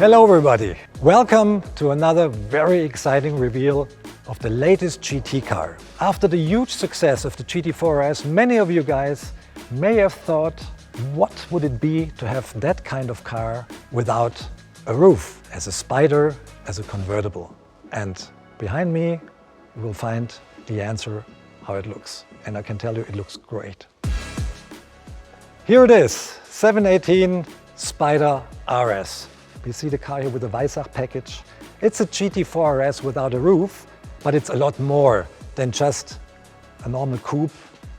Hello everybody! Welcome to another very exciting reveal of the latest GT car. After the huge success of the GT4 RS, many of you guys may have thought, what would it be to have that kind of car without a roof, as a Spyder, as a convertible? And behind me you will find the answer how it looks. And I can tell you it looks great. Here it is, 718 Spyder RS. We see the car here with the Weissach package. It's a GT4 RS without a roof, but it's a lot more than just a normal coupe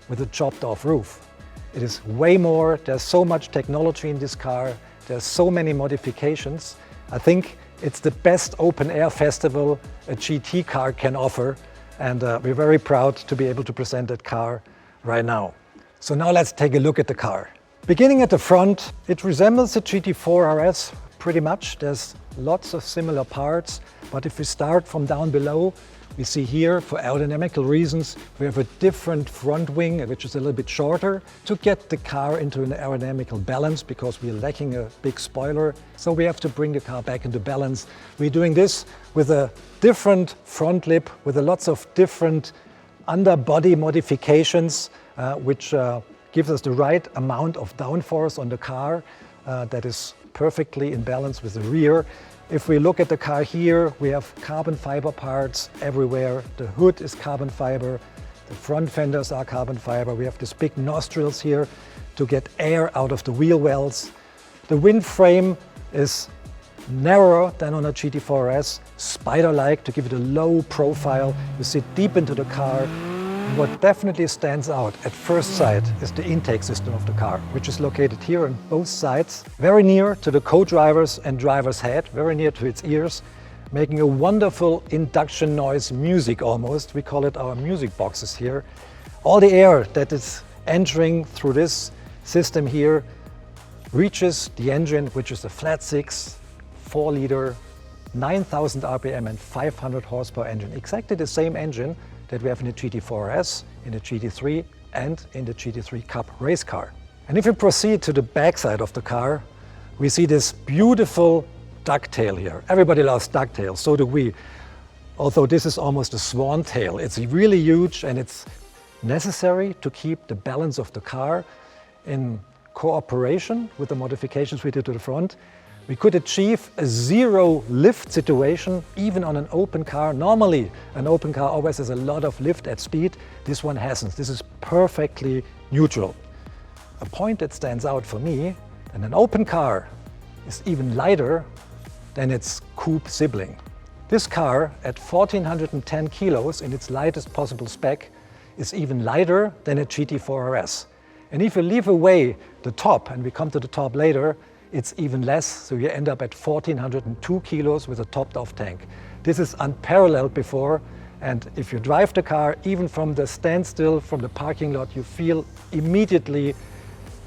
with a chopped off roof. It is way more. There's so much technology in this car. There's so many modifications. I think it's the best open air festival a GT car can offer. And we're very proud to be able to present that car right now. So now let's take a look at the car. Beginning at the front, it resembles the GT4 RS pretty much. There's lots of similar parts, but if we start from down below, we see here, for aerodynamical reasons, we have a different front wing, which is a little bit shorter, to get the car into an aerodynamical balance, because we're lacking a big spoiler. So we have to bring the car back into balance. We're doing this with a different front lip, with lots of different underbody modifications, which gives us the right amount of downforce on the car that is perfectly in balance with the rear. If we look at the car here, we have carbon fiber parts everywhere. The hood is carbon fiber, the front fenders are carbon fiber. We have these big nostrils here to get air out of the wheel wells. The wind frame is narrower than on a GT4 RS, Spyder-like, to give it a low profile. You sit deep into the car. What definitely stands out at first sight is the intake system of the car, which is located here on both sides, very near to the co-driver's and driver's head, very near to its ears, making a wonderful induction noise music almost. We call it our music boxes here. All the air that is entering through this system here reaches the engine, which is a flat 6, 4-liter, 9,000 RPM and 500 horsepower engine. Exactly the same engine that we have in the GT4 RS, in the GT3 and in the GT3 Cup race car. And if we proceed to the backside of the car, we see this beautiful ducktail here. Everybody loves ducktails, so do we. Although this is almost a swan tail. It's really huge and it's necessary to keep the balance of the car in cooperation with the modifications we did to the front. We could achieve a zero lift situation even on an open car. Normally, an open car always has a lot of lift at speed. This one hasn't. This is perfectly neutral. A point that stands out for me, and an open car is even lighter than its coupe sibling. This car, at 1,410 kilos in its lightest possible spec, is even lighter than a GT4 RS. And if you leave away the top, and we come to the top later, it's even less, so you end up at 1,402 kilos with a topped-off tank. This is unparalleled before, and if you drive the car, even from the standstill, from the parking lot, you feel immediately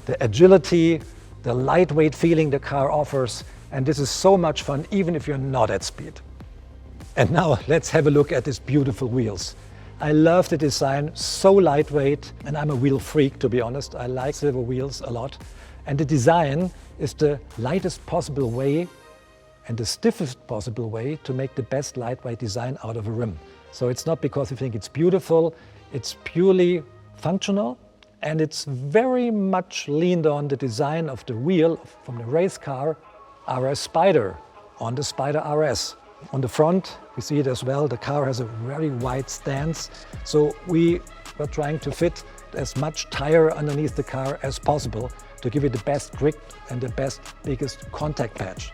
the agility, the lightweight feeling the car offers, and this is so much fun even if you're not at speed. And now let's have a look at these beautiful wheels. I love the design, so lightweight, and I'm a wheel freak, to be honest. I like silver wheels a lot. And the design is the lightest possible way and the stiffest possible way to make the best lightweight design out of a rim. So it's not because you think it's beautiful, it's purely functional, and it's very much leaned on the design of the wheel from the race car RS Spyder on the Spyder RS. On the front, we see it as well, the car has a very wide stance, so we were trying to fit as much tire underneath the car as possible to give it the best grip and the biggest contact patch.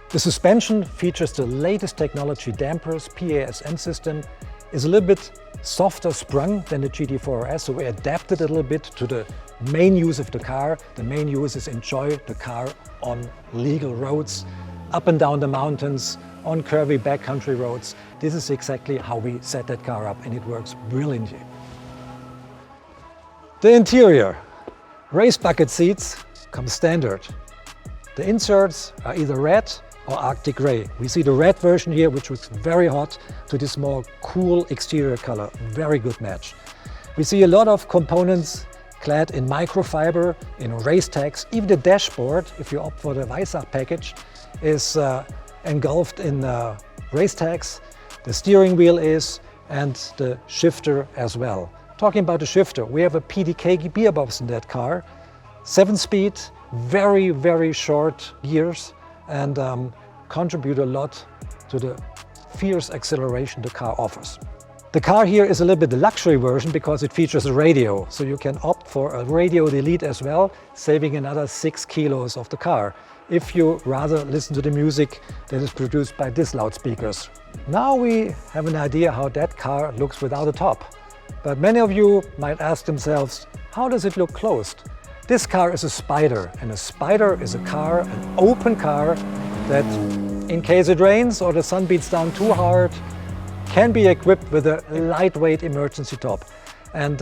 The suspension features the latest technology dampers, PASM system, is a little bit softer sprung than the GT4 RS, so we adapted a little bit to the main use of the car. The main use is enjoy the car on legal roads, up and down the mountains, on curvy backcountry roads. This is exactly how we set that car up, and it works brilliantly. The interior. Race bucket seats come standard. The inserts are either red or Arctic grey. We see the red version here, which looks very hot, to this more cool exterior color. Very good match. We see a lot of components clad in microfiber, in race tags. Even the dashboard, if you opt for the Weissach package, is engulfed in race tags. The steering wheel is, and the shifter as well. Talking about the shifter, we have a PDK gearbox in that car. 7-speed, very, very short gears, and contribute a lot to the fierce acceleration the car offers. The car here is a little bit the luxury version because it features a radio, so you can opt for a radio delete as well, saving another 6 kilos of the car, if you rather listen to the music that is produced by these loudspeakers. Now we have an idea how that car looks without a top. But many of you might ask themselves, how does it look closed? This car is a Spyder, and a Spyder is a car, an open car, that in case it rains or the sun beats down too hard, can be equipped with a lightweight emergency top. And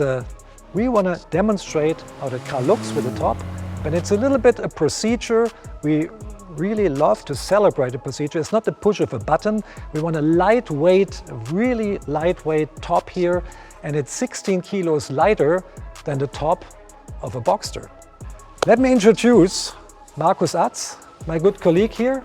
we want to demonstrate how the car looks with the top, but it's a little bit a procedure. We really love to celebrate the procedure. It's not the push of a button. We want a lightweight, really lightweight top here, and it's 16 kilos lighter than the top of a Boxster. Let me introduce Markus Atz, my good colleague here.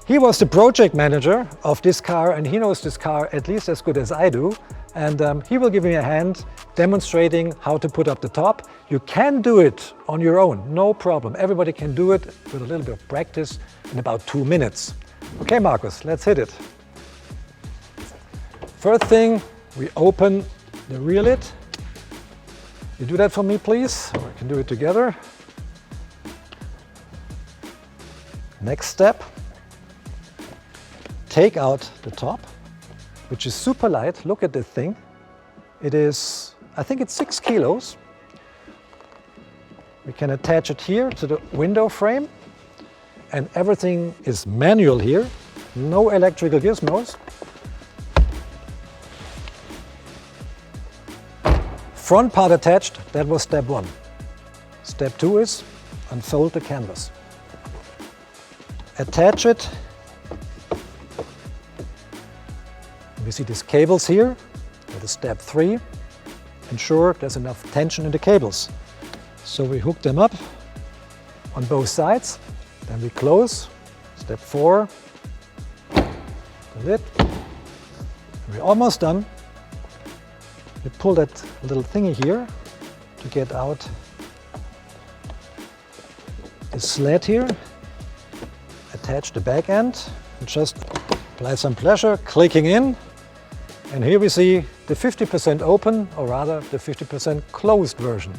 He was the project manager of this car, and he knows this car at least as good as I do. And he will give me a hand demonstrating how to put up the top. You can do it on your own, no problem. Everybody can do it with a little bit of practice in about 2 minutes. Okay, Markus, let's hit it. First thing, we open the rear lid. You do that for me, please, or we can do it together. Next step, take out the top, which is super light. Look at this thing. It is, I think it's 6 kilos. We can attach it here to the window frame, and everything is manual here. No electrical gizmos. Front part attached, that was step 1. Step 2 is unfold the canvas. Attach it. We see these cables here. That is step 3. Ensure there's enough tension in the cables. So we hook them up on both sides. Then we close. Step 4. The lid. We're almost done. We pull that little thingy here to get out the sled here. Attach the back end and just apply some pressure, clicking in. And here we see the 50% open, or rather the 50% closed version.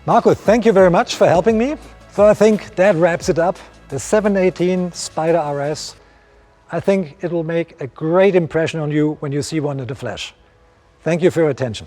Markus, thank you very much for helping me. So I think that wraps it up. The 718 Spyder RS. I think it will make a great impression on you when you see one in the flesh. Thank you for your attention.